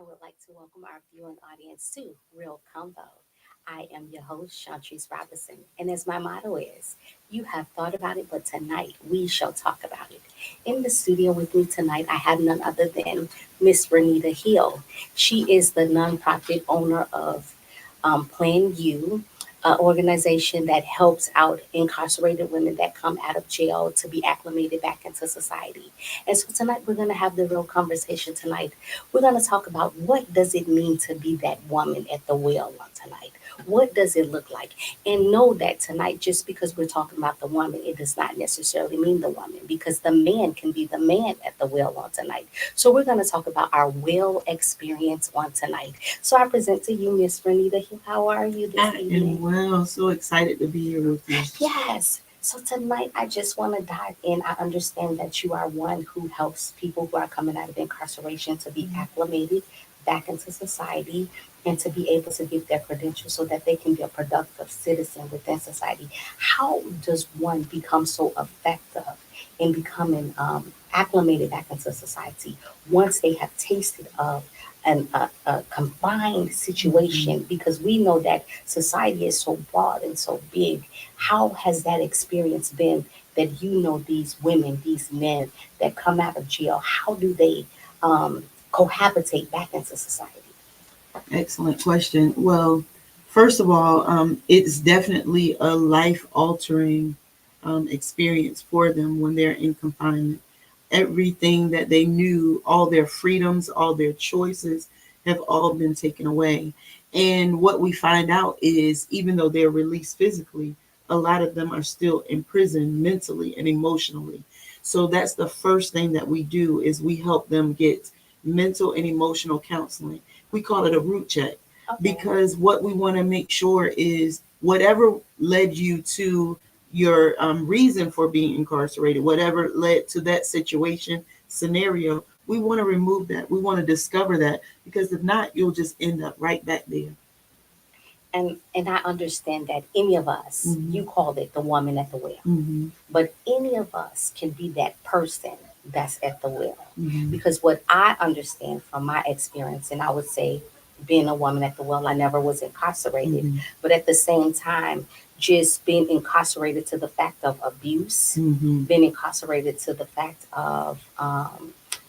would like to welcome our viewing audience to Real Combo. I am your host, Shantrice Robinson, and as my motto is, you have thought about it, but tonight we shall talk about it. In the studio with me tonight, I have none other than Miss Renita Hill. She is the nonprofit owner of Plan U, an organization that helps out incarcerated women that come out of jail to be acclimated back into society. And so tonight we're going to have the real conversation tonight. We're going to talk about what does it mean to be that woman at the well on tonight. What does it look like? And know that tonight, just because we're talking about the woman, it does not necessarily mean the woman, because the man can be the man at the well on tonight. So we're going to talk about our well experience on tonight. So I present to you, Miss Renita. How are you this I evening? am well, so excited to be here with you. Yes. So tonight, I just want to dive in. I understand that you are one who helps people who are coming out of incarceration to be acclimated back into society and to be able to get their credentials so that they can be a productive citizen within society. How does one become so effective in becoming acclimated back into society once they have tasted of a confined situation? Because we know that society is so broad and so big. How has that experience been that you know these women, these men that come out of jail? How do they cohabitate back into society? Excellent question. Well, first of all, it's definitely a life altering experience for them when they're in confinement. Everything that they knew, all their freedoms, all their choices have all been taken away. And what we find out is even though they're released physically, a lot of them are still in prison mentally and emotionally. So that's the first thing that we do is we help them get mental and emotional counseling. We call it a root check Okay. because what we want to make sure is whatever led you to your reason for being incarcerated, whatever led to that situation, scenario, we want to remove that. We want to discover that because if not, you'll just end up right back there. And I understand that any of us, Mm-hmm. you called it the woman at the well, Mm-hmm. but any of us can be that person that's at the well. Mm-hmm. Because what I understand from my experience, and I would say being a woman at the well, I never was incarcerated, Mm-hmm. but at the same time, just being incarcerated to the fact of abuse, Mm-hmm. being incarcerated to the fact of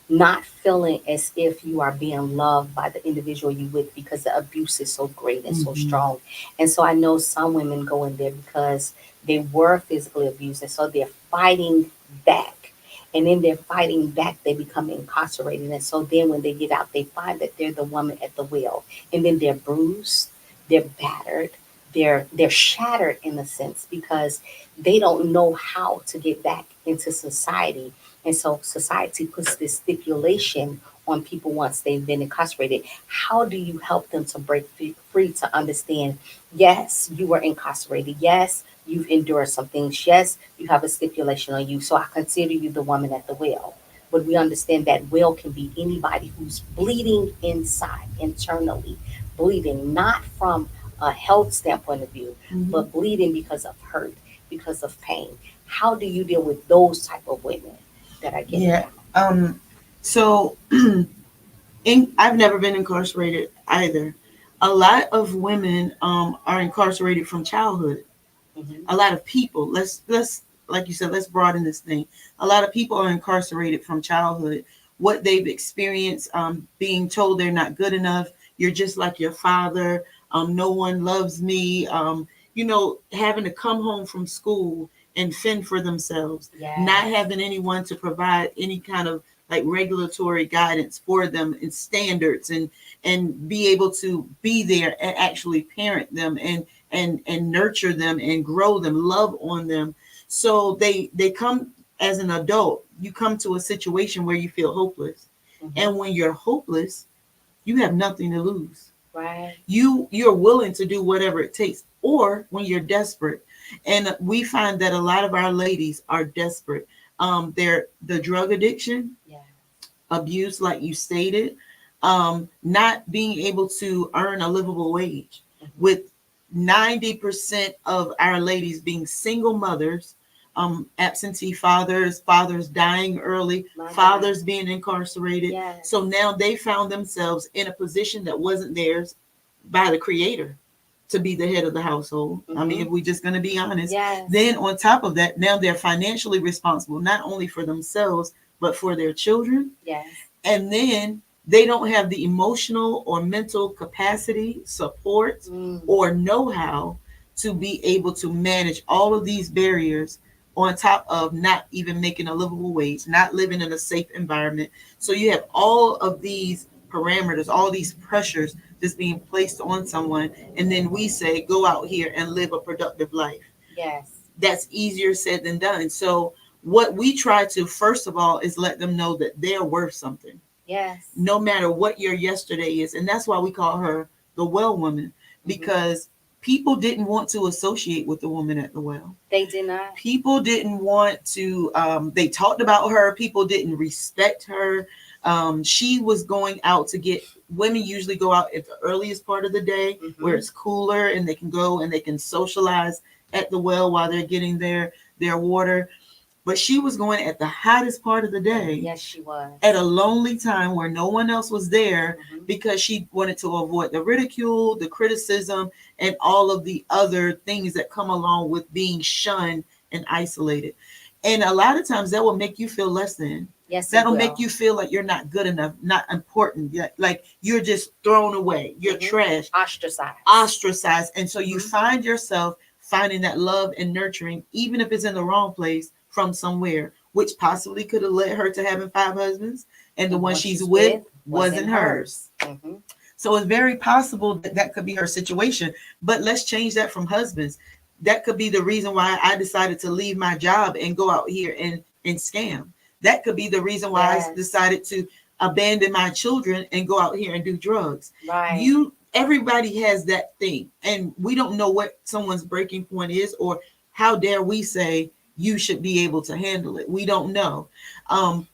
not feeling as if you are being loved by the individual you with because the abuse is so great and so Mm-hmm. strong. And so I know some women go in there because they were physically abused, and so they're fighting back. And in their fighting back, they become incarcerated. And so then when they get out, they find that they're the woman at the well. And then they're bruised, they're battered, they're shattered in a sense because they don't know how to get back into society. And so society puts this stipulation on people once they've been incarcerated. How do you help them to break free to understand, yes, you were incarcerated. Yes, you've endured some things. Yes, you have a stipulation on you. So I consider you the woman at the well. But we understand that well can be anybody who's bleeding inside, internally, bleeding not from a health standpoint of view, Mm-hmm. but bleeding because of hurt, because of pain. How do you deal with those type of women that are getting Yeah. out? So I've never been incarcerated either. A lot of women are incarcerated from childhood. Hmm. A lot of people, let's like you said, let's broaden this thing. A lot of people are incarcerated from childhood. What they've experienced, being told they're not good enough, you're just like your father, no one loves me, having to come home from school and fend for themselves, not Yes. having anyone to provide any kind of like regulatory guidance for them and standards and be able to be there and actually parent them and nurture them and grow them, love on them. So they come as an adult, you come to a situation where you feel hopeless. Hmm. And when you're hopeless, you have nothing to lose. Right. You're willing to do whatever it takes. Or when you're desperate. And we find that a lot of our ladies are desperate. They're the drug addiction, Yeah. abuse, like you stated, not being able to earn a livable wage, Hmm. with 90% of our ladies being single mothers, absentee fathers, fathers dying early, My God. fathers being incarcerated. Yes. So now they found themselves in a position that wasn't theirs by the creator to be the head of the household. I mean, Mm-hmm. if we're just going to be honest, Yes. then on top of that, now they're financially responsible, not only for themselves, but for their children. Yes. And then they don't have the emotional or mental capacity, support, Mm. or know how to be able to manage all of these barriers on top of not even making a livable wage, not living in a safe environment. So you have all of these parameters, all these pressures just being placed on someone. And then we say, go out here and live a productive life. Yes. That's easier said than done. So what we try to, first of all, is let them know that they're worth something Yes. no matter what your yesterday is. And that's why we call her the well woman, Mm-hmm. because people didn't want to associate with the woman at the well. They did not. People didn't want to, they talked about her. People didn't respect her. She was going out to get, women usually go out at the earliest part of the day Mm-hmm. where it's cooler and they can go and they can socialize at the well while they're getting their water. But she was going at the hottest part of the day, Yes, she was. at a lonely time where no one else was there, Mm-hmm. because she wanted to avoid the ridicule, the criticism, and all of the other things that come along with being shunned and isolated. And a lot of times that will make you feel less than. Yes, it That'll will. make you feel like you're not good enough, not important, like you're just thrown away, you're Mm-hmm. trash, Ostracized. ostracized. And so you Mm-hmm. find yourself finding that love and nurturing, even if it's in the wrong place, from somewhere, which possibly could have led her to having 5 husbands, and the And the one one she's she's with with wasn't wasn't hers. hers. Mm-hmm. So it's very possible that that could be her situation. But let's change that from husbands. That could be the reason why I decided to leave my job and go out here and scam. That could be the reason why I Yes. decided to abandon my children and go out here and do drugs. Right. Everybody has that thing, and we don't know what someone's breaking point is, or how dare we say you should be able to handle it. We don't know.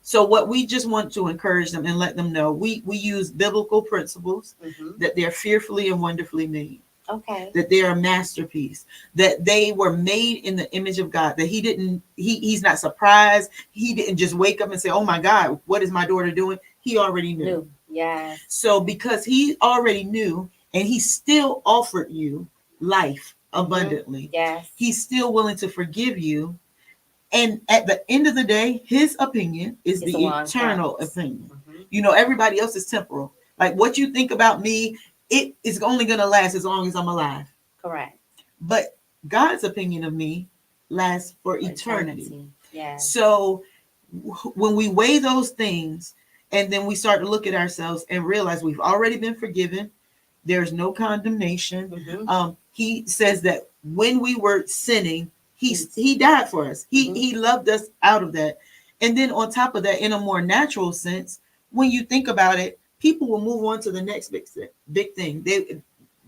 So what we just want to encourage them and let them know, we use biblical principles, Mm-hmm. that they're fearfully and wonderfully made, Okay. that they're a masterpiece, that they were made in the image of God, that he's not surprised. He didn't just wake up and say, oh my God, what is my daughter doing? He already knew. New. Yes. So because he already knew, and he still offered you life Mm-hmm. abundantly, Yes. he's still willing to forgive you. And at the end of the day, his opinion is It's the the one eternal counts. opinion. Mm-hmm. Everybody else is temporal. Like what you think about me, it is only going to last as long as I'm alive. Correct. But God's opinion of me lasts for For eternity. Yes. So when we weigh those things, and then we start to look at ourselves and realize we've already been forgiven, there's no condemnation. Mm-hmm. He says that when we were sinning, He's- he died for us. Mhm. He loved us out of that. And then on top of that, in a more natural sense, when you think about it, people will move on to the next big thing.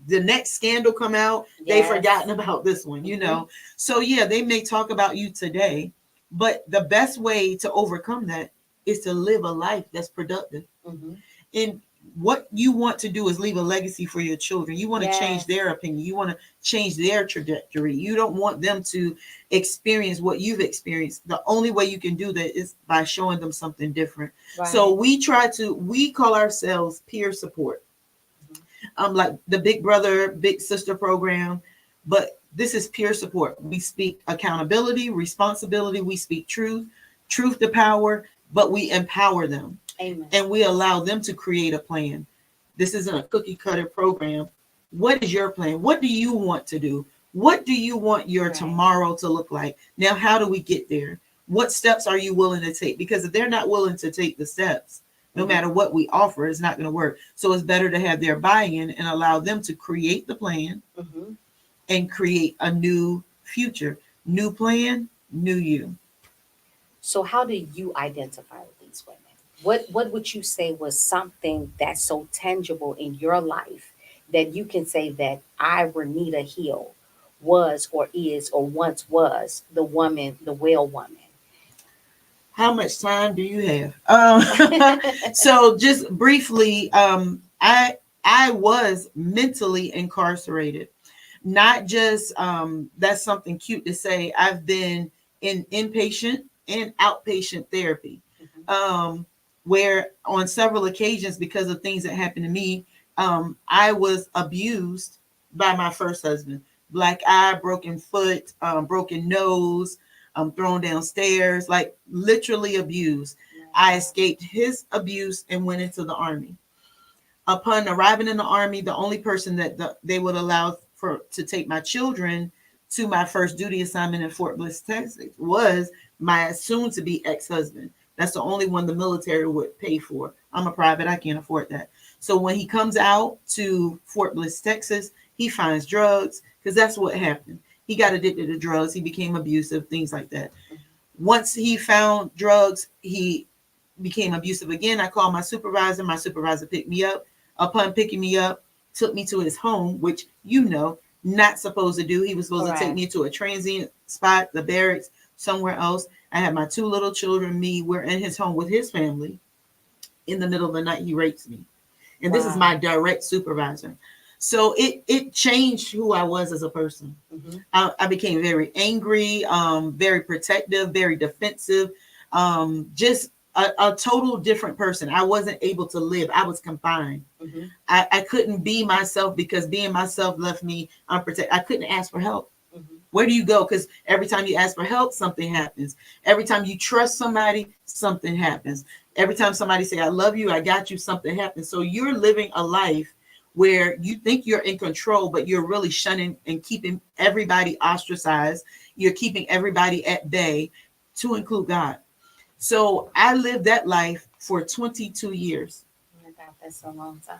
The next scandal come out, they've Yes. forgotten about this one, Mhm. So yeah, they may talk about you today, but the best way to overcome that is to live a life that's productive. Mhm. And what you want to do is leave a legacy for your children. You want to change Yes. their opinion. You want to change their trajectory. You don't want them to experience what you've experienced. The only way you can do that is by showing them something different. Right. So we call ourselves peer support. Like the Big Brother, Big Sister program, but this is peer support. We speak accountability, responsibility. We speak truth to power, but we empower them. Amen. And we allow them to create a plan. This isn't a cookie cutter program. What is your plan? What do you want to do? What do you want your Right. tomorrow to look like? Now, how do we get there? What steps are you willing to take? Because if they're not willing to take the steps, no Mhm. matter what we offer, it's not going to work. So it's better to have their buy-in and allow them to create the plan Mhm. and create a new future. New plan, new you. So how do you identify with these women? What would you say was something that's so tangible in your life that you can say that I, Renita Hill, was or is or once was the woman, the well woman? How much time do you have? So just briefly, I was mentally incarcerated. Not just that's something cute to say. I've been in inpatient and outpatient therapy, Mhm. um, where on several occasions, because of things that happened to me, I was abused by my first husband. Black eye, broken foot, broken nose, thrown downstairs, like literally abused. My I God. escaped his abuse and went into the army. Upon arriving in the army, the only person that they would allow for to take my children to my first duty assignment in Fort Bliss, Texas, was my soon-to-be ex-husband. That's the only one the military would pay for. I'm a private; I can't afford that. So when he comes out to Fort Bliss, Texas, he finds drugs because that's what happened. He got addicted to drugs. He became abusive, things like that. Mhm. Once he found drugs, he became abusive again. I called my supervisor. My supervisor picked me up. Upon picking me up, took me to his home, which not supposed to do. He was supposed to take Right. me to a transient spot, the barracks, somewhere else. I had my two little children, me. We're in his home with his family. In the middle of the night, he rapes me, and this is my Wow. direct supervisor. So it changed who I was as a person. Hmm. I became very angry, very protective, very defensive, just a total different person. I wasn't able to live. I was confined. Hmm. I couldn't be myself because being myself left me unprotected. I couldn't ask for help. Hmm. Where do you go? Because every time you ask for help, something happens. Every time you trust somebody, something happens. Every time somebody say, I love you, I got you, something happens. So you're living a life where you think you're in control, but you're really shunning and keeping everybody ostracized. You're keeping everybody at bay, to include God. So I lived that life for 22 years, Oh my God, that's a long time.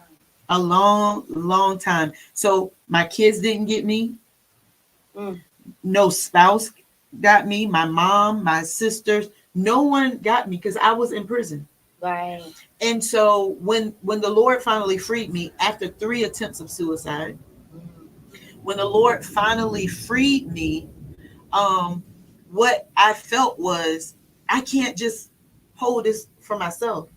a long, long time. So my kids didn't get me. Mm. No spouse got me. My mom, my sisters, no one got me because I was in prison. Right. And so when the Lord finally freed me after 3 attempts of suicide, Mm. when the Lord finally freed me, um, what I felt was I can't just hold this for myself.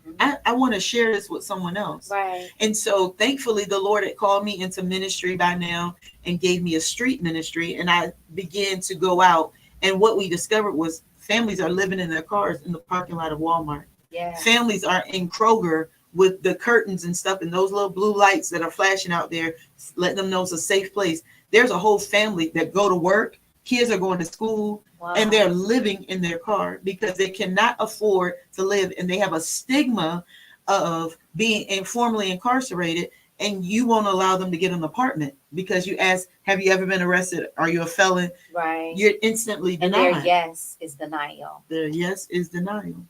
Hmm. I want to share this with someone else. Right. And so thankfully the Lord had called me into ministry by now and gave me a street ministry. And I began to go out. And what we discovered was families are living in their cars in the parking lot of Walmart. Yes. Families are in Kroger with the curtains and stuff and those little blue lights that are flashing out there, letting them know it's a safe place. There's a whole family that go to work, kids are going to school, and Wow. they're living in their car because they cannot afford to live, and they have a stigma of being informally incarcerated, and you won't allow them to get an apartment because you ask, have you ever been arrested, are you a felon? Right. You're instantly And their denied. yes is denial. Their yes is denial.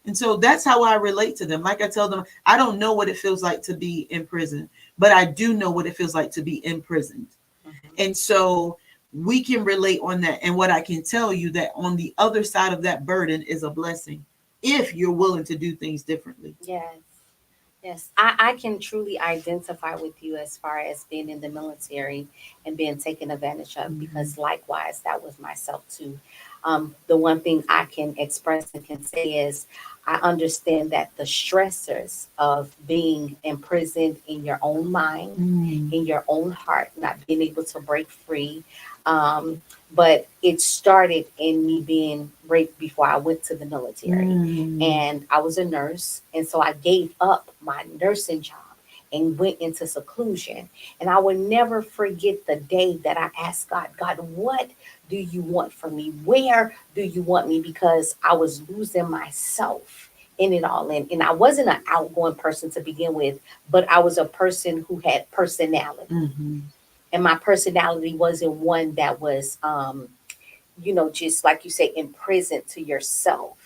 And so that's how I relate to them. Like I tell them, I don't know what it feels like to be in prison, but I do know what it feels like to be imprisoned. Hmm. And so we can relate on that. And what I can tell you that on the other side of that burden is a blessing if you're willing to do things differently. Yes. Yes, I can truly identify with you as far as being in the military and being taken advantage of Mm-hmm. because likewise that was myself too. The one thing I can express and can say is I understand that the stressors of being imprisoned in your own mind, Mm. in your own heart, not being able to break free. Um, but it started in me being raped before I went to the military. Mm. And I was a nurse. And so I gave up my nursing job and went into seclusion. And I will never forget the day that I asked God, God, what do you want from me? Where do you want me? Because I was losing myself in it all. And I wasn't an outgoing person to begin with, but I was a person who had personality. Mm-hmm. And my personality wasn't one that was just like you say, imprisoned to yourself.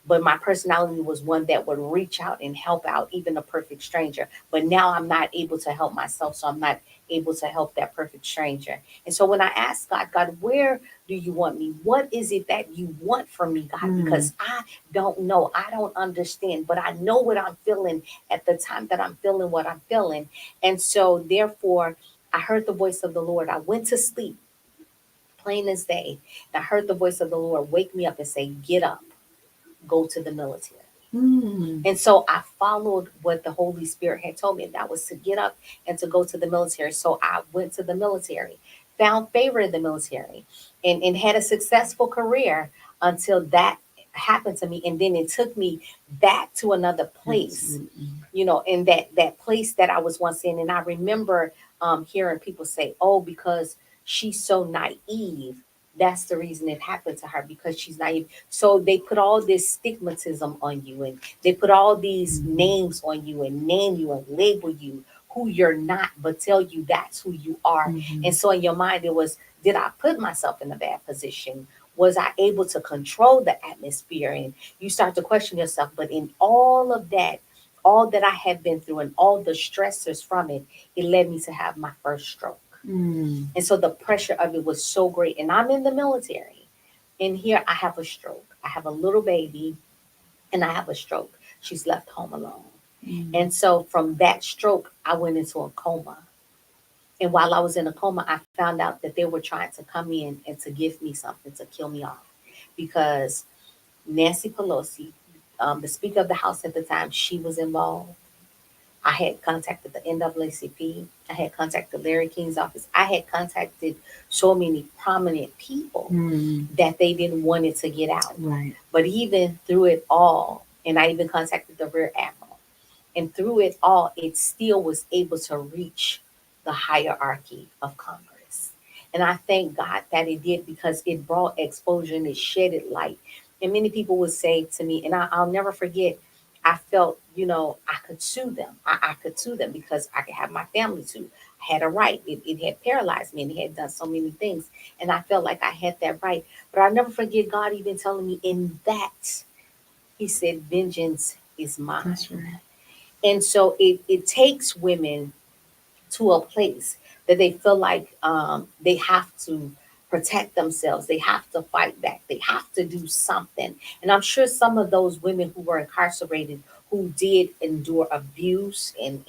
But my personality was one that would reach out and help out even a perfect stranger. But now I'm not able to help myself, so I'm not able to help that perfect stranger. And so when I ask God, God, where do you want me? What is it that you want from me, God? Mm. Because I don't know. I don't understand, but I know what I'm feeling at the time that I'm feeling what I'm feeling. And so therefore, I heard the voice of the Lord. I went to sleep plain as day. And I heard the voice of the Lord wake me up and say, get up, go to the military. Mm. And so I followed what the Holy Spirit had told me, and that was to get up and to go to the military. So I went to the military. found favor in the military and had a successful career until that happened to me. And then it took me back to another place, Absolutely. in that place that I was once in. And I remember hearing people say, "Oh, because she's so naive, that's the reason it happened to her, because she's naive." So they put all this stigmatism on you, and they put all these Mhm. names on you, and name you and label you who you're not, but tell you that's who you are. And Mhm. so in your mind, it was, did I put myself in a bad position? Was I able to control the atmosphere? And you start to question yourself. But in all of that, all that I had been through and all the stressors from it, it led me to have my first stroke. Mm. And so the pressure of it was so great. And I'm in the military. And here I have a stroke. I have a little baby and I have a stroke. She's left home alone. Mm. And so from that stroke, I went into a coma. And while I was in a coma, I found out that they were trying to come in and to give me something to kill me off, because Nancy Pelosi, the Speaker of the House at the time, she was involved. I had contacted the NAACP. I had contacted Larry King's office. I had contacted so many prominent people Mm. that they didn't want it to get out. Right. But even through it all, and I even contacted the Rear Admiral, and through it all, it still was able to reach the hierarchy of Congress. And I thank God that it did, because it brought exposure and it shedded light. And many people would say to me, and I'll never forget, I felt, I could sue them. I could sue them because I could have my family sue. I had a right. It had paralyzed me and it had done so many things. And I felt like I had that right. But I'll never forget God even telling me in that, He said, vengeance is That's mine. right. And so it takes women to a place that they feel like they have to protect themselves. They have to fight back. They have to do something. And I'm sure some of those women who were incarcerated, who did endure abuse and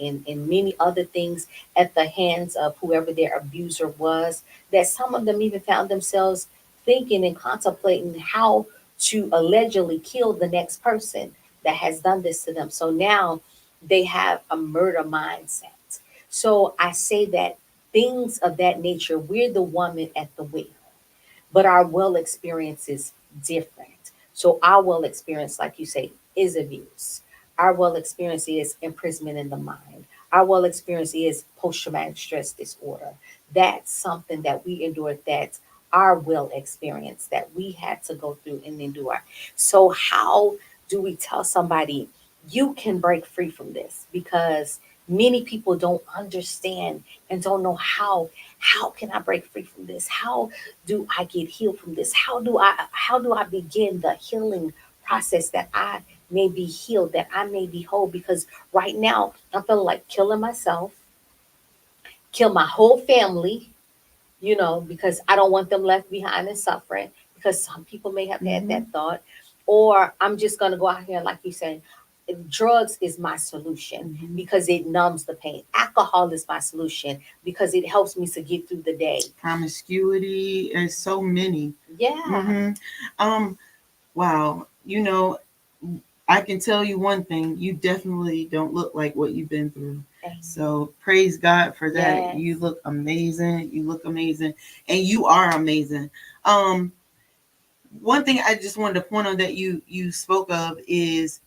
many other things at the hands of whoever their abuser was, that some of them even found themselves thinking and contemplating how to allegedly kill the next person that has done this to them. So now they have a murder mindset. So I say that things of that nature, we're the woman at the wheel, but our well experience is different. So our well experience, like you say, is abuse. Our well experience is imprisonment in the mind. Our well experience is post traumatic stress disorder. That's something that we endured. That's our well experience that we had to go through and endure. So how do we tell somebody you can break free from this? Because many people don't understand and don't know how can I break free from this? How do I get healed from this? How do I begin the healing process that I may be healed, that I may be whole? Because right now I'm feeling like killing myself, kill my whole family, because I don't want them left behind and suffering. Because some people may have had Mm-hmm. that thought, or I'm just gonna go out here, like you said, drugs is my solution Mm-hmm. because it numbs the pain. Alcohol is my solution because it helps me to get through the day. Promiscuity. There's so many. Yeah. Mm-hmm. Um. Wow. I can tell you one thing. You definitely don't look like what you've been through. Amen. So praise God for that. Yes. You look amazing. You look amazing, and you are amazing. Um. One thing I just wanted to point on that you spoke of is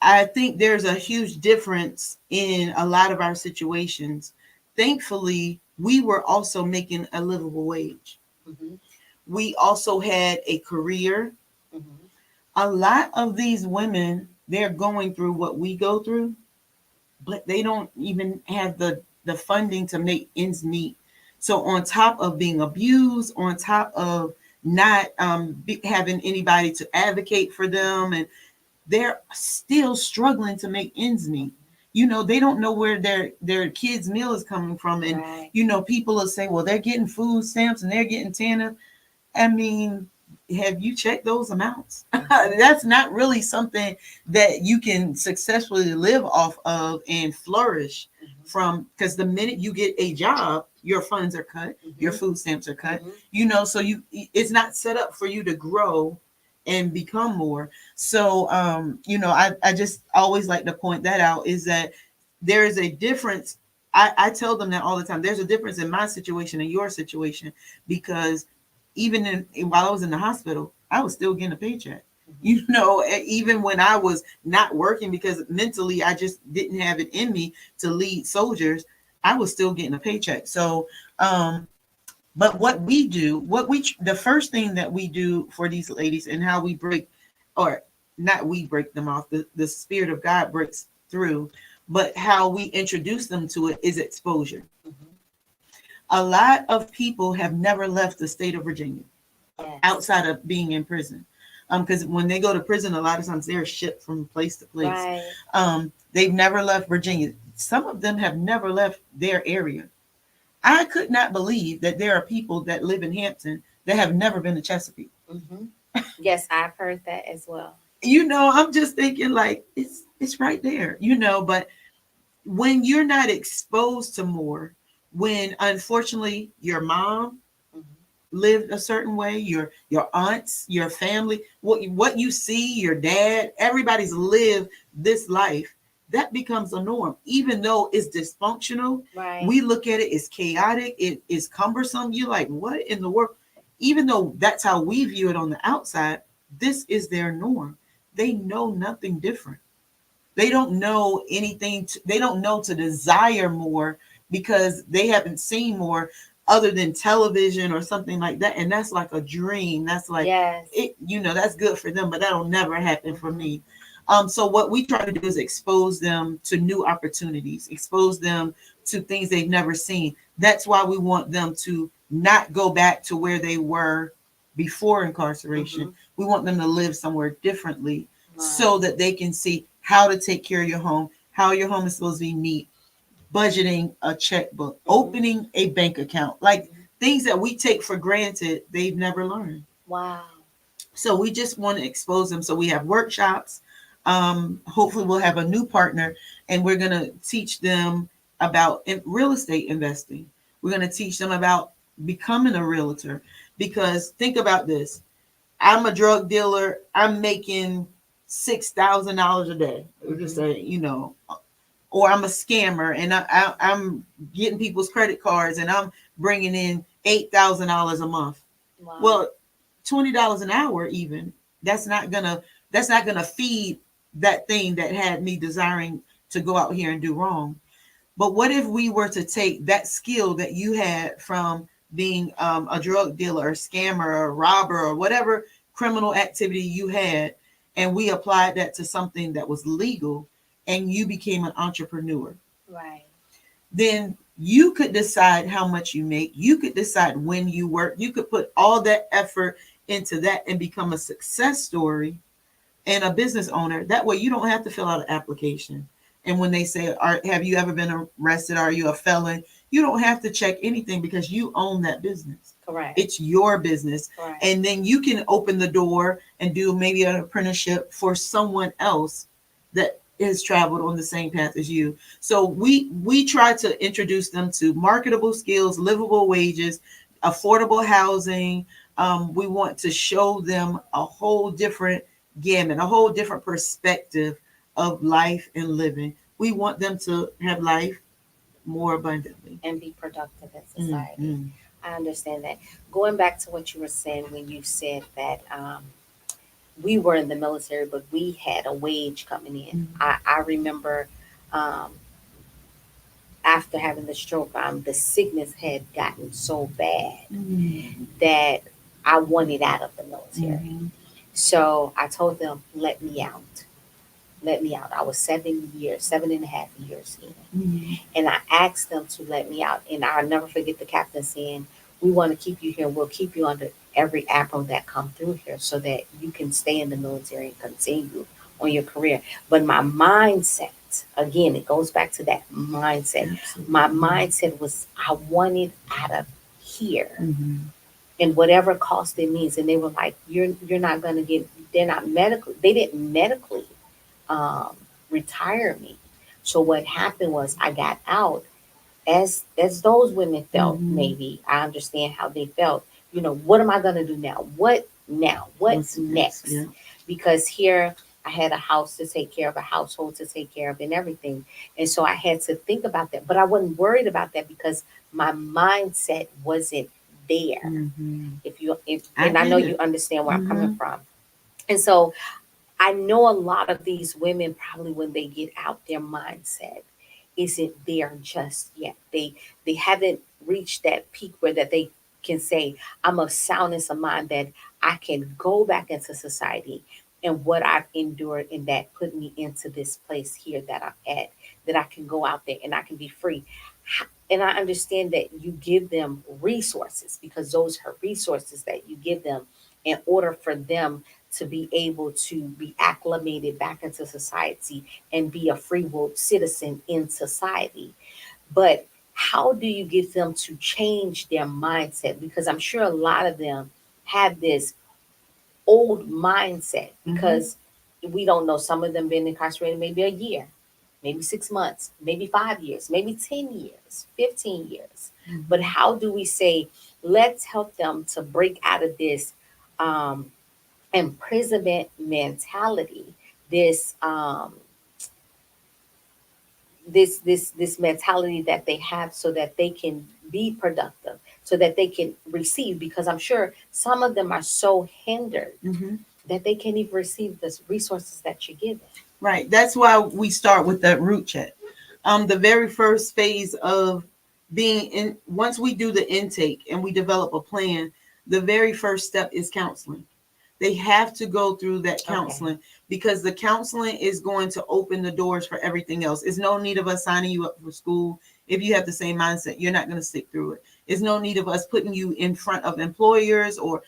I think there's a huge difference in a lot of our situations. Thankfully, we were also making a livable wage. Hmm. We also had a career. Hmm. A lot of these women, they're going through what we go through, but they don't even have the funding to make ends meet. So on top of being abused, on top of not having anybody to advocate for them, and they're still struggling to make ends meet. They don't know where their kids' meal is coming from, and Right. people will say, well, they're getting food stamps and they're getting TANF. I mean, have you checked those amounts? Hmm. That's not really something that you can successfully live off of and flourish Hmm. from, because the minute you get a job, your funds are cut, your Hmm. food stamps are cut, Hmm. so it's not set up for you to grow and become more. So I just always like to point that out, is that there is a difference I tell them that all the time. There's a difference in my situation and your situation, because even while I was in the hospital, I was still getting a paycheck. Mhm. You know, even when I was not working, because mentally I just didn't have it in me to lead soldiers, I was still getting a paycheck. So, but what we do, the first thing that we do for these ladies, and how we break, or not we break them off, the Spirit of God breaks through, but how we introduce them to it is exposure. Mhm. A lot of people have never left the state of Virginia Yes. outside of being in prison. Because when they go to prison, a lot of times they're shipped from place to place. Right. They've never left Virginia. Some of them have never left their area. I could not believe that there are people that live in Hampton that have never been to Chesapeake. Hmm. Yes, I've heard that as well. You know, I'm just thinking like it's right there, you know, but when you're not exposed to more, when unfortunately your mom Hmm. lived a certain way, your aunts, your family, what you see, your dad, everybody's lived this life, that becomes a norm. Even though it's dysfunctional, Right. we look at it as chaotic, it is cumbersome. You're like, what in the world? Even though that's how we view it on the outside, this is their norm. They know nothing different. They don't know anything. They don't know to desire more, because they haven't seen more other than television or something like that. And that's like a dream. That's like Yes. it. You know, that's good for them, but that'll never happen for Hmm. me. So what we try to do is expose them to new opportunities, expose them to things they've never seen. That's why we want them to not go back to where they were before incarceration. Hmm. We want them to live somewhere differently, so Right. that they can see how to take care of your home, how your home is supposed to be neat, budgeting a checkbook, Hmm. opening a bank account, like Hmm. things that we take for granted, they've never learned. Wow. So we just want to expose them. So we have workshops. Hopefully, we'll have a new partner, and we're going to teach them about real estate investing. We're going to teach them about becoming a realtor. Because think about this: I'm a drug dealer. I'm making $6,000 a day. We're just Hmm. saying, you know, or I'm a scammer and I'm getting people's credit cards and I'm bringing in $8,000 a month. Wow. Well, $20 an hour, even that's not gonna feed that thing that had me desiring to go out here and do wrong. But what if we were to take that skill that you had from being a drug dealer, or scammer, or robber, or whatever criminal activity you had, and we applied that to something that was legal, and you became an entrepreneur? Right. Then you could decide how much you make. You could decide when you work. You could put all that effort into that and become a success story and a business owner. That way you don't have to fill out an application. And when they say, have you ever been arrested? Are you a felon? You don't have to check anything, because you own that business. Correct. It's your business. Right. And then you can open the door and do maybe an apprenticeship for someone else that has traveled on the same path as you. So we try to introduce them to marketable skills, livable wages, affordable housing. We want to show them a whole different gamut, a whole different perspective of life and living. We want them to have life more abundantly. And be productive in society. Mm-hmm. I understand that. Going back to what you were saying when you said that we were in the military, but we had a wage coming in. I remember um, after having the stroke, the sickness had gotten so bad Mm-hmm. that I wanted out of the military. Mm-hmm. So I told them, let me out. Let me out. I was 7 years, 7.5 years in. Mm-hmm. And I asked them to let me out. And I'll never forget the captain saying, we want to keep you here. We'll keep you under every apple that come through here so that you can stay in the military and continue on your career. But my mindset, again, it goes back to that mindset. My Absolutely. mindset was I wanted out of here Mm-hmm. and whatever cost it means. And they were like, you're not gonna get, they're not medical, they didn't medically um, retire me. So what happened was I got out as those women felt. Mm-hmm. Maybe I understand how they felt. You know, what am I gonna do now? What now? What's What's next? next? Yeah. Because here, I had a house to take care of, a household to take care of, and everything. And so I had to think about that. But I wasn't worried about that because my mindset wasn't there. Mm-hmm. If I and I know get you it. understand where I'm coming Mm-hmm. from. And so I know a lot of these women probably when they get out, their mindset isn't there just yet. They haven't reached that peak where that they can say, I'm of soundness of mind that I can go back into society and what I've endured and that put me into this place here that I'm at, that I can go out there and I can be free. And I understand that you give them resources because those are resources that you give them in order for them to be able to be acclimated back into society and be a free will citizen in society. But how do you get them to change their mindset? Because I'm sure a lot of them have this old mindset Mm-hmm. because we don't know. Some of them been incarcerated maybe a year, maybe 6 months, maybe 5 years, maybe 10 years, 15 years. But Mm-hmm. how do we say, let's help them to break out of this um, imprisonment mentality, this this mentality that they have so that they can be productive, so that they can receive, because I'm sure some of them are so hindered Mm-hmm. that they can't even receive the resources that you're giving. Right. That's why we start with that root check. The very first phase of being in, once we do the intake and we develop a plan, the very first step is counseling. They have to go through that Okay. counseling because the counseling is going to open the doors for everything else. It's no need of us signing you up for school. If you have the same mindset, you're not going to stick through it. It's no need of us putting you in front of employers, or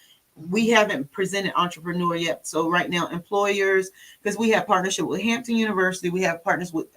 we Hmm. haven't presented entrepreneur yet. So right now, employers, because we have partnership with Hampton University, we have partners with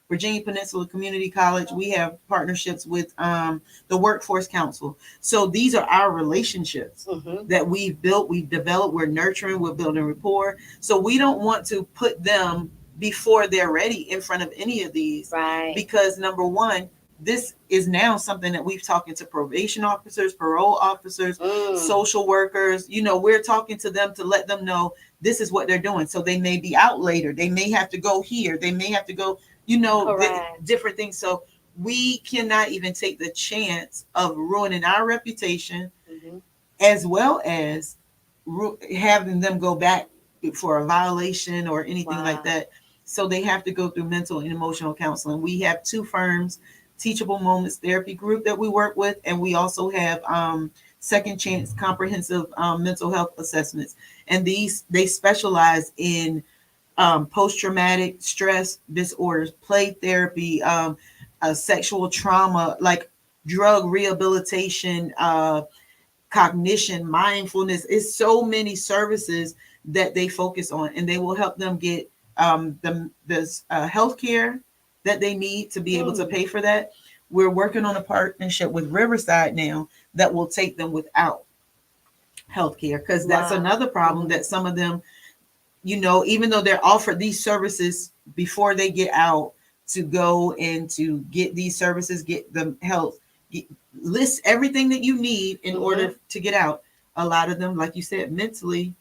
Virginia Peninsula Community College, we have partnerships with the Workforce Council. So these are our relationships Hmm. that we've built, we've developed, we're nurturing, we're building rapport. So we don't want to put them before they're ready in front of any of these, Right. because number one, this is now something that we've talking to probation officers, parole officers, Mm. social workers. We're talking to them to let them know this is what they're doing. So they may be out later. They may have to go here. They may have to go, Correct. different things. So we cannot even take the chance of ruining our reputation, Hmm. as well as having them go back for a violation or anything like Wow. that. So they have to go through mental and emotional counseling. We have two firms, Teachable Moments Therapy Group, that we work with, and we also have Second Chance Comprehensive Mental Health Assessments. And these, they specialize in post traumatic stress disorders, play therapy, sexual trauma, like drug rehabilitation, cognition, mindfulness. It's so many services that they focus on, and they will help them get the health care that they need to be able to Mm. pay for that. We're working on a partnership with Riverside now that will take them without health care, because that's Wow. another problem Hmm. that some of them, even though they're offered these services before they get out, to go and to get these services, get the health, get, list everything that you need in Hmm. order to get out. A lot of them, like you said, mentally,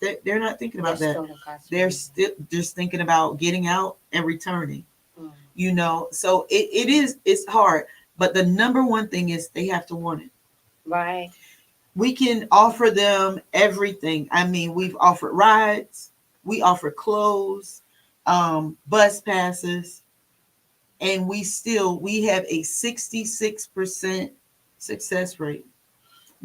they're not thinking They're about that. still They're incarcerated. still just thinking about getting out and returning. Mm. So it's hard. But the number one thing is they have to want it. Right. We can offer them everything. I mean, we've offered rides, we offer clothes, bus passes, and we have a 66% success rate,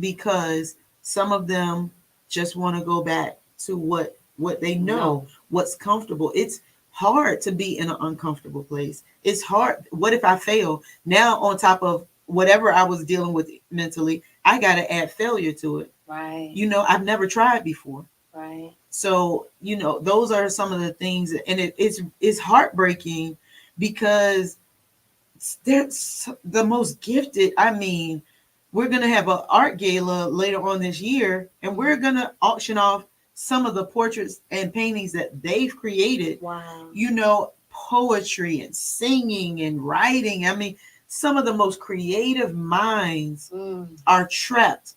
because some of them just want to go back to what they know, No. what's comfortable. It's hard to be in an uncomfortable place. It's hard. What if I fail? Now, on top of whatever I was dealing with mentally, I got to add failure to it. Right. I've never tried before. Right. So, those are some of the things, and it's heartbreaking, because they're the most gifted. I mean, we're going to have an art gala later on this year, and we're going to auction off some of the portraits and paintings that they've created. Wow. Poetry and singing and writing. I mean, some of the most creative minds Mm. are trapped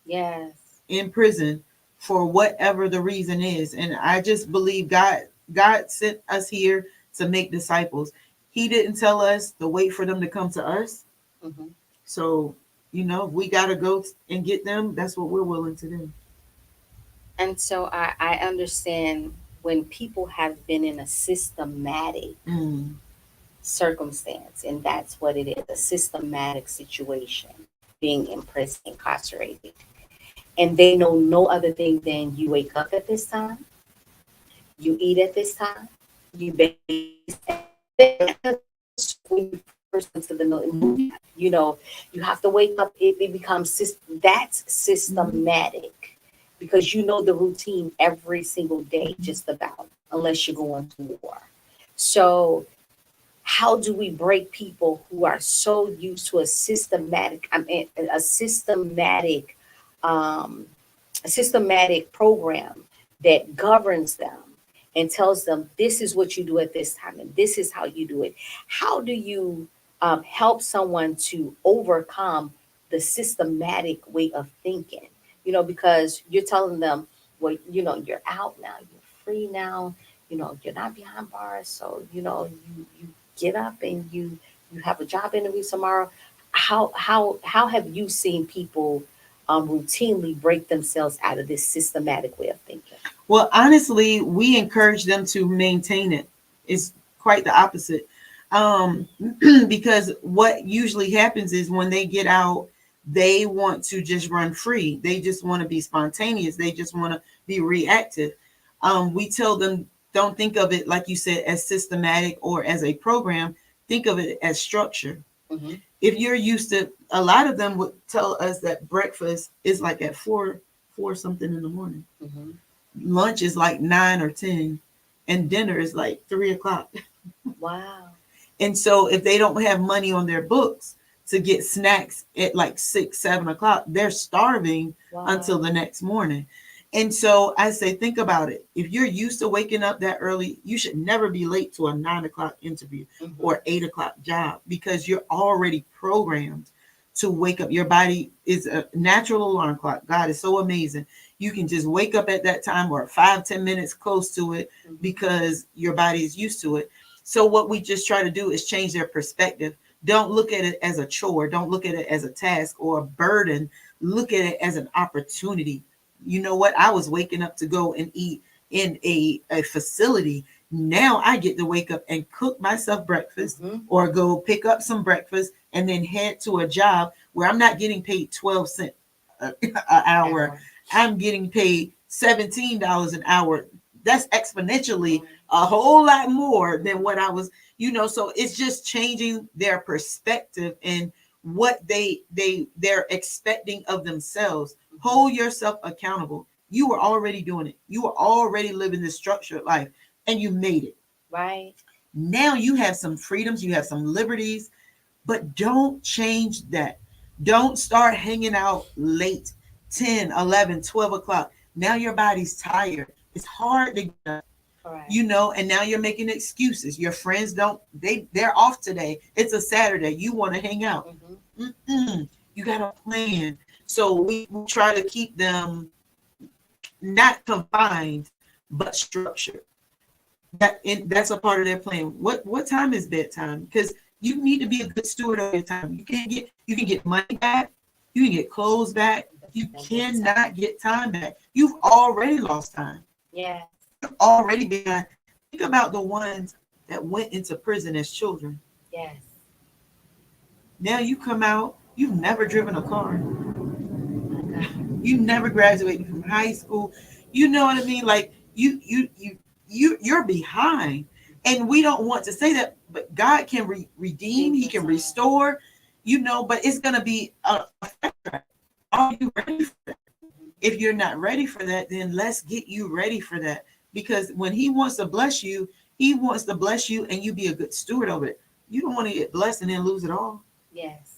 Yes. in prison for whatever the reason is. And I just believe God sent us here to make disciples. He didn't tell us to wait for them to come to us. Hmm. So, we got to go and get them. That's what we're willing to do. And so I understand when people have been in a systematic Mm, circumstance, and that's what it is, a systematic situation, being in prison, incarcerated. And they know no other thing than you wake up at this time, you eat at this time, you bathe when you first into the movie. You have to wake up. It becomes that's mhm, systematic because you know the routine every single day, just about, unless you're going to war. So how do we break people who are so used to a systematic, I mean, um, a systematic program that governs them and tells them this is what you do at this time and this is how you do it? How do you help someone to overcome the systematic way of thinking? Because you're telling them, well, you're out now, you're free now, you're not behind bars, so you get up and you have a job interview tomorrow. How have you seen people routinely break themselves out of this systematic way of thinking? Well, honestly, we encourage them to maintain it. It's quite the opposite. Um, because what usually happens is when they get out, they want to just run free. They just want to be spontaneous. They just want to be reactive. We tell them, don't think of it, like you said, as systematic or as a program. Think of it as structure. Hmm. If you're used to, a lot of them would tell us that breakfast is like at four something in the morning, Hmm. lunch is like 9 or 10, and dinner is like 3 o'clock. Wow. And so if they don't have money on their books to get snacks at like 6, 7 o'clock, they're starving until Wow. the next morning. And so I say, think about it. If you're used to waking up that early, you should never be late to a 9 o'clock interview Hmm. or 8 o'clock job, because you're already programmed to wake up. Your body is a natural alarm clock. God is so amazing. You can just wake up at that time or 5, 10 minutes close to it Hmm. because your body is used to it. So what we just try to do is change their perspective. Don't look at it as a chore. Don't look at it as a task or a burden. Look at it as an opportunity. You know what? I was waking up to go and eat in a facility. Now I get to wake up and cook myself breakfast Hmm. or go pick up some breakfast and then head to a job where I'm not getting paid 12 cents an hour. Hour. I'm getting paid $17 an hour. That's exponentially Wow. a whole lot more than Hmm. what I was, so it's just changing their perspective and what they're expecting of themselves. Hmm. Hold yourself accountable. You were already doing it. You were already living this structured life and you made it. Right. Now you have some freedoms, you have some liberties, but don't change that. Don't start hanging out late, 10, 11, 12 o'clock. Now your body's tired. It's hard to get up, Correct. and now you're making excuses. Your friends don't, they're off today. It's a Saturday. You want to hang out. Hmm. Mm-mm. You got a plan. So we try to keep them not confined, but structured. That's a part of their plan. What time is bedtime? Because you need to be a good steward of your time. You can get money back, you can get clothes back. But You you don't get time. cannot get time back. You've already lost time. Yes. You've already been. Think about the ones that went into prison as children. Yes. Now you come out, you've never driven a car. My God. You never graduated from high school. You know what I mean? Like you're behind. And we don't want to say that, but God can redeem, Read he the can time. restore, but it's going to be a factor. Are you ready for that? If you're not ready for that, then let's get you ready for that. Because when he wants to bless you, he wants to bless you and you be a good steward of it. You don't want to get blessed and then lose it all. Yes.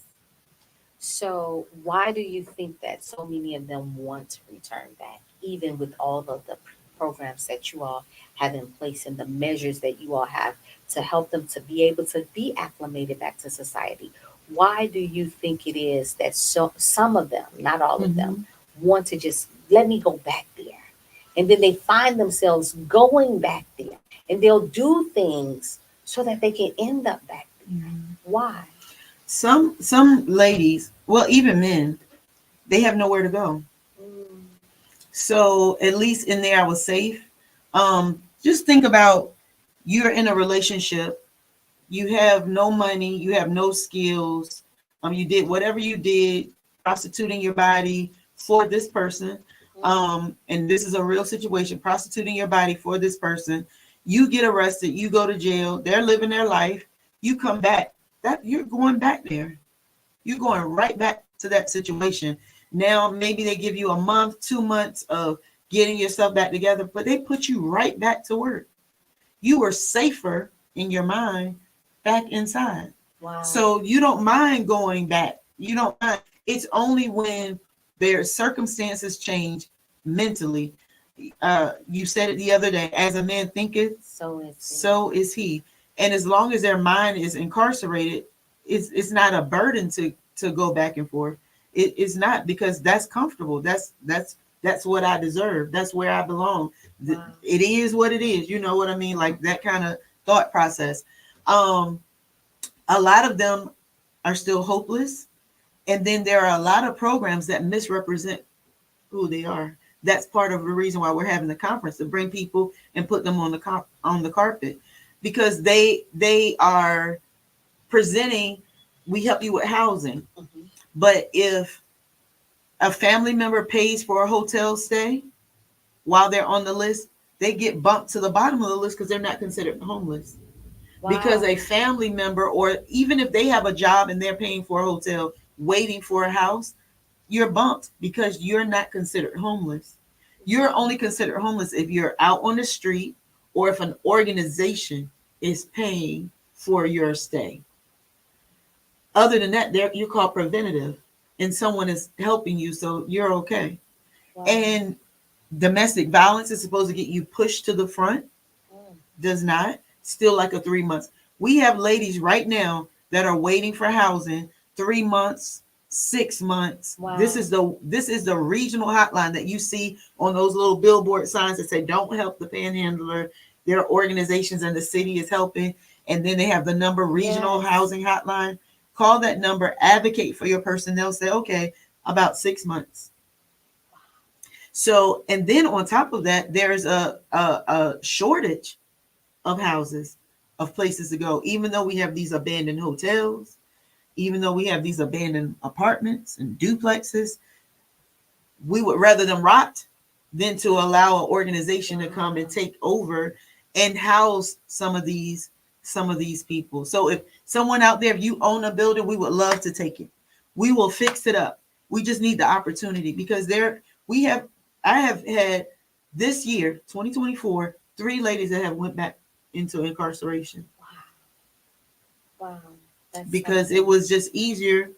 So, why do you think that so many of them want to return back, even with all of the programs that you all have in place and the measures that you all have to help them to be able to be acclimated back to society? Why do you think it is that some of them, not all of them, Mm-hmm. want to just let me go back there. And then they find themselves going back there, and they'll do things so that they can end up back there. Mhm. Why? Some ladies, well, even men, they have nowhere to go. Mm, So at least in there, I was safe. Just think about, you're in a relationship, you have no money, you have no skills. You did whatever you did, prostituting your body for this person. mm, And this is a real situation, prostituting your body for this person. You get arrested, you go to jail, they're living their life, you come back. That you're going back there. You're going right back to that situation. Now, maybe they give you a month, 2 months of getting yourself back together, but they put you right back to work. You were safer in your mind back inside. wow. So you don't mind going back. You don't mind. It's only when their circumstances change mentally. You said it the other day, as a man thinketh, So is he. so is he. And as long as their mind is incarcerated, it's not a burden to go back and forth. It's not, because that's comfortable. That's what I deserve. That's where I belong. Wow. It is what it is. You know what I mean? Like that kind of thought process. Um, a lot of them are still hopeless. And then there are a lot of programs that misrepresent who they are. That's part of the reason why we're having the conference, to bring people and put them on the carpet, because they are presenting, we help you with housing. Mhm. But if a family member pays for a hotel stay while they're on the list, they get bumped to the bottom of the list because they're not considered homeless. Because Wow. a family member, or even if they have a job and they're paying for a hotel, waiting for a house, you're bumped because you're not considered homeless. You're only considered homeless if you're out on the street, or if an organization is paying for your stay. Other than that, you're called preventative, and someone is helping you, so you're okay. Wow. And domestic violence is supposed to get you pushed to the front, Mm, does not. Still like a 3 months. We have ladies right now that are waiting for housing 3 months, 6 months. This wow. is the regional hotline that you see on those little billboard signs that say "Don't help the panhandler." There are organizations and the city is helping, and then they have the number, regional Yes. housing hotline. Call that number, advocate for your person. They'll say, okay, about 6 months. So, and then on top of that, there's a shortage of houses, of places to go. Even though we have these abandoned hotels, even though we have these abandoned apartments and duplexes, we would rather them rot than to allow an organization to come and Wow. take over and house some of these people. So if someone out there, if you own a building, we would love to take it. We will fix it up. We just need the opportunity, because there we have I have had this year, 2024, three ladies that have went back into incarceration, Wow. Wow. That's because it something. was just easier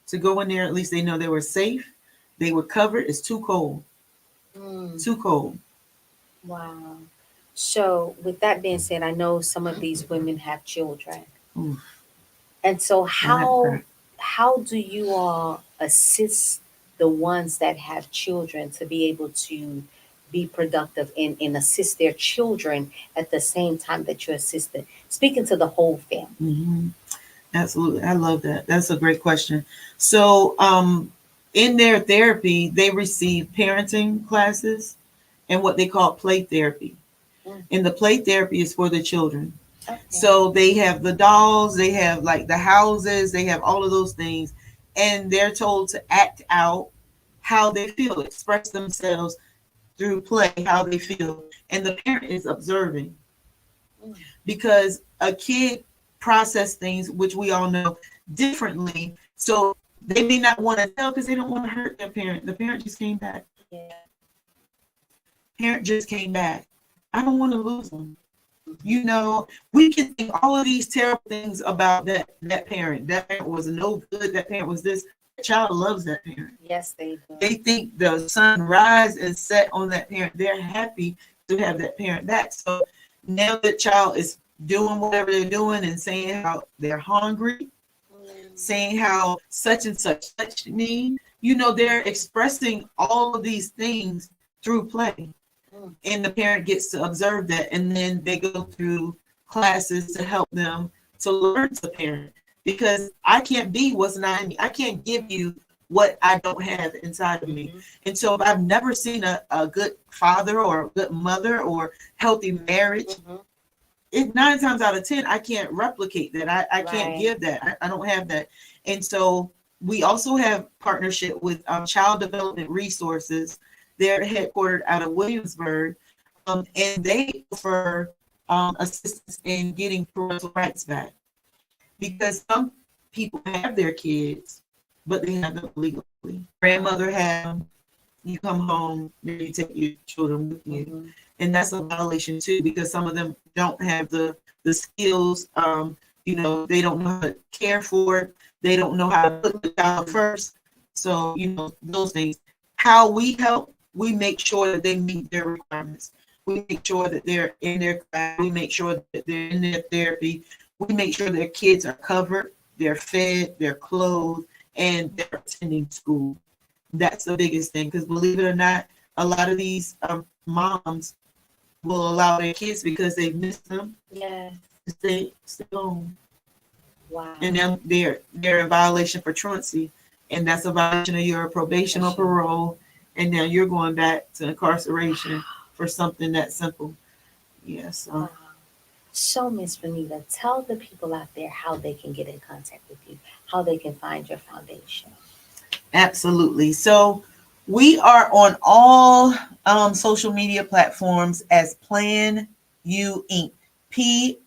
to go in there. At least they know they were safe. They were covered. It's too cold. Mm, Too cold. wow. So, with that being said, I know some of these women have children. Ooh, And so don't have to cry. how do you all assist the ones that have children to be able to be productive and assist their children at the same time that you're assisting, speaking to the whole family? Hmm. Absolutely. I love that. That's a great question. So, in their therapy, they receive parenting classes and what they call play therapy. Mm, And the play therapy is for the children. okay. So they have the dolls, they have like the houses, they have all of those things. And they're told to act out how they feel, express themselves through play, how they feel. And the parent is observing, Mm, because a kid process things, which we all know, differently. So they may not want to tell because they don't want to hurt their parent. The parent just came back. yeah. Parent just came back. I don't want to lose them. Mhm. You know, we can think all of these terrible things about that parent. That parent was no good. That parent was this. That child loves that parent. Yes, they do. They think the sun rise and set on that parent. They're happy to have that parent back. So now the child is doing whatever they're doing and saying how they're hungry, Mm, saying how such and such touched me. they're expressing all of these things through play. Mm. And the parent gets to observe that, and then they go through classes to help them to learn to parent, because I can't be what's not in me. I can't give you what I don't have inside of me. Mm-hmm. And so if I've never seen a good father or a good mother or healthy marriage, Mm-hmm. it 9 times out of 10 I can't replicate that. I can't Right. give that. I don't have that. And so we also have partnership with child development resources. They're headquartered out of Williamsburg, and they offer assistance in getting parental rights back, because some people have their kids but they have them illegally. Grandmother had them, you come home, then you take your children with you. Mm-hmm. And that's a violation too, because some of them don't have the skills. They don't know how to care for it. They don't know how to put the child first. So, those things. How we help, we make sure that they meet their requirements. We make sure that they're in their class. We make sure that they're in their therapy. We make sure their kids are covered, they're fed, they're clothed, and they're attending school. That's the biggest thing, because believe it or not, a lot of these moms will allow their kids, because they've missed them, Yes. to stay home, and Wow. now they're in violation for truancy, and that's a violation of your probation or Sure. parole, and now you're going back to incarceration for something that simple. Yes. Wow. So, Miss Renita, tell the people out there how they can get in contact with you, how they can find your foundation. Absolutely. So we are on all social media platforms as Plan U Inc. PLANUINC.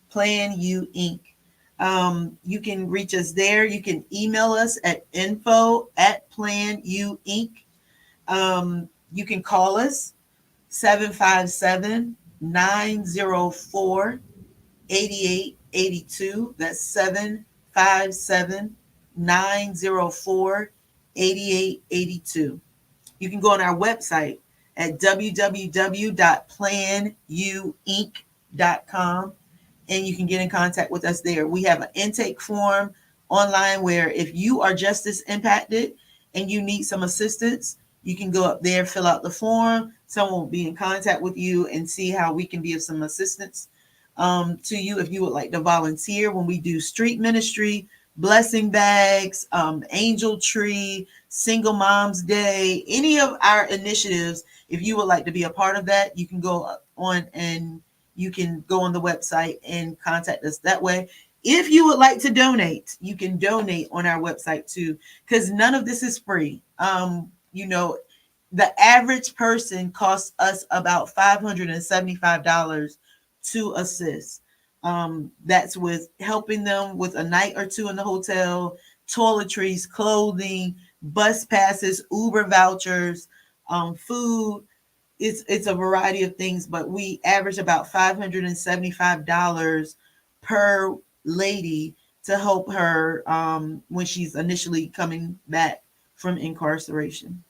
Plan U Inc. You can reach us there. You can email us at info@planuinc. You can call us 757-904-8882. That's 757-904-8882. You can go on our website at www.planuinc.com, and you can get in contact with us there. We have an intake form online where if you are justice impacted and you need some assistance, you can go up there, fill out the form. Someone will be in contact with you and see how we can be of some assistance to you if you would like to volunteer when we do street ministry, blessing bags, angel tree, single moms day, any of our initiatives. If you would like to be a part of that, you can go on and you can go on the website and contact us that way. If you would like to donate, you can donate on our website too, because none of this is free. The average person costs us about $575 to assist. That's with helping them with a night or two in the hotel, toiletries, clothing, bus passes, Uber vouchers, food. It's a variety of things, but we average about $575 per lady to help her when she's initially coming back from incarceration.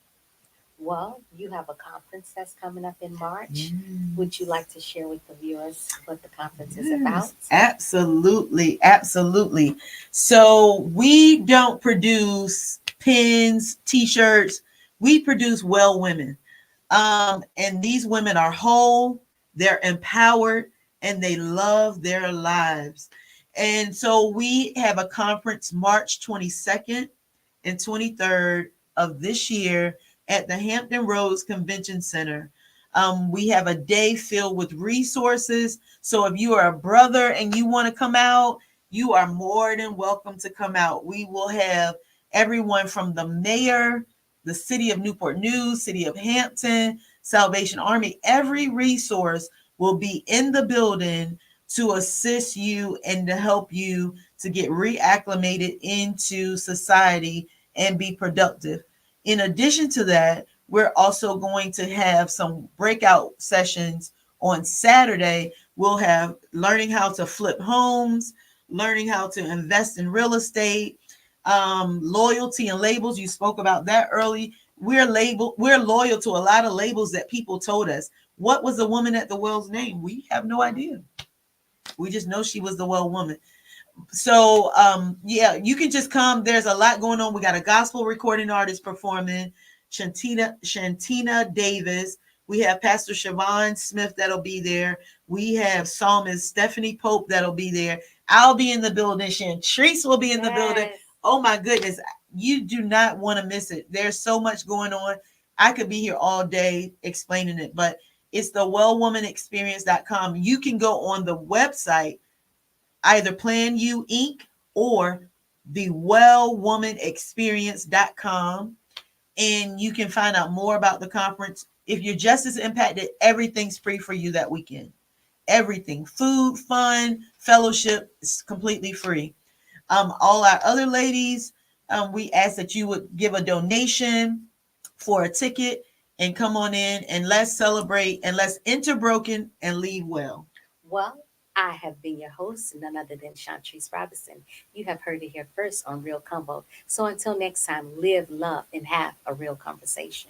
Well, you have a conference that's coming up in March. Would you Yes. like to share with the viewers what the conference is about? Yes, absolutely, absolutely. So we don't produce pins, t-shirts. We produce well women. And these women are whole, they're empowered, and they love their lives. And so we have a conference March 22nd and 23rd of this year at the Hampton Roads Convention Center. We have a day filled with resources. So if you are a brother and you want to come out, you are more than welcome to come out. We will have everyone from the mayor, the city of Newport News, city of Hampton, Salvation Army. Every resource will be in the building to assist you and to help you to get reacclimated into society and be productive. In addition to that, we're also going to have some breakout sessions on Saturday. We'll have learning how to flip homes, learning how to invest in real estate, loyalty and labels. You spoke about that early. We're loyal to a lot of labels that people told us. What was the woman at the well's name? We have no idea. We just know she was the well woman. So yeah, you can just come. There's a lot going on. We got a gospel recording artist performing, Shantina Davis. We have Pastor Siobhan Smith that'll be there. We have psalmist Stephanie Pope that'll be there. I'll be in the building. Shantrice will be in the building. Yes. Oh my goodness. You do not want to miss it. There's so much going on. I could be here all day explaining it, but it's the wellwomanexperience.com. You can go on the website, either Plan You Inc. or the wellwomanexperience.com, and you can find out more about the conference. If you're just as impacted, everything's free for you that weekend. Everything, food, fun, fellowship is completely free. All our other ladies, we ask that you would give a donation for a ticket and come on in, and let's celebrate and let's enter broken and leave well. Well, I have been your host, none other than Shantrice Robinson. You have heard it here first on Real Combo. So until next time, live, love, and have a real conversation.